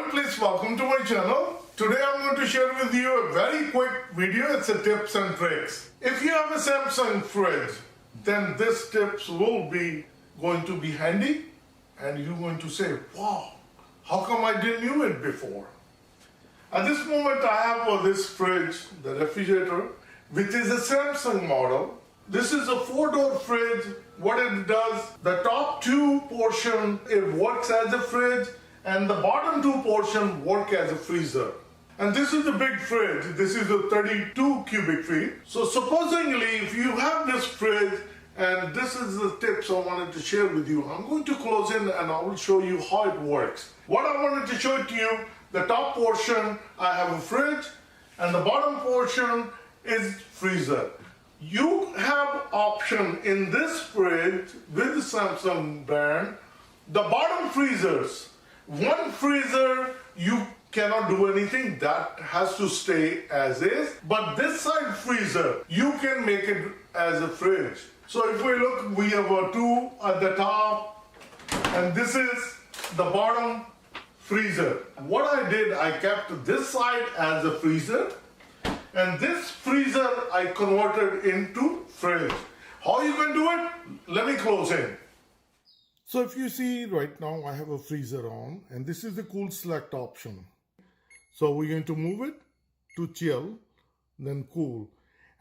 everyone, please welcome to my channel. Today I'm going to share with you a very quick video. It's a tips and tricks. If you have a Samsung fridge, then this tips will be going to be handy and you're going to say, wow, how come I didn't knew it before? At this moment I have this fridge, the refrigerator, which is a Samsung model. This is a 4-door fridge. What it does, the top two portion, it works as a fridge and the bottom two portion work as a freezer. And this is the big fridge. This is a 32 cubic feet. So supposingly, if you have this fridge, and this is the tips I wanted to share with you, I'm going to close in and I will show you how it works. What I wanted to show to you, the top portion, I have a fridge, and the bottom portion is freezer. You have option in this fridge with the Samsung brand, the bottom freezers. One freezer, you cannot do anything, that has to stay as is. But this side freezer, you can make it as a fridge. So if we look, we have a two at the top, and this is the bottom freezer. What I did, I kept this side as a freezer, and this freezer I converted into fridge. How you can do it? Let me close in. So if you see right now, I have a freezer on, and this is the cool select option. So we're going to move it to chill, then cool.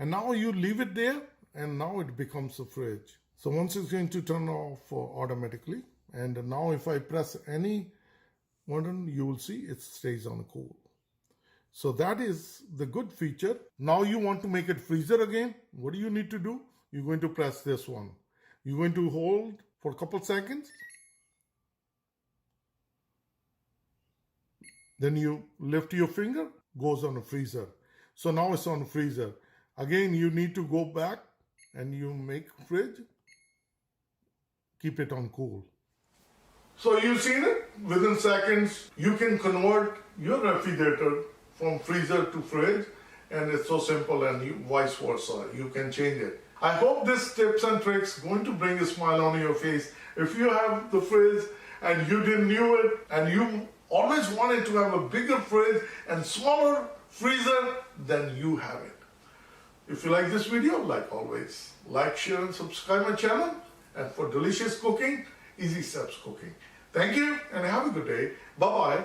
And now you leave it there, and now it becomes a fridge. So once it's going to turn off automatically, and now if I press any button, you will see it stays on cool. So that is the good feature. Now you want to make it freezer again. What do you need to do? You're going to press this one. You're going to hold for a couple seconds. Then you lift your finger, goes on a freezer. So now it's on freezer. Again, you need to go back and you make fridge. Keep it on cool. So you've seen it. Within seconds, you can convert your refrigerator from freezer to fridge, and it's so simple, and vice versa. You can change it. I hope this tips and tricks going to bring a smile on your face. If you have the fridge and you didn't knew it, and you always wanted to have a bigger fridge and smaller freezer, then you have it. If you like this video, like always, like, share, and subscribe my channel. And for delicious cooking, Easy Steps Cooking. Thank you and have a good day. Bye-bye.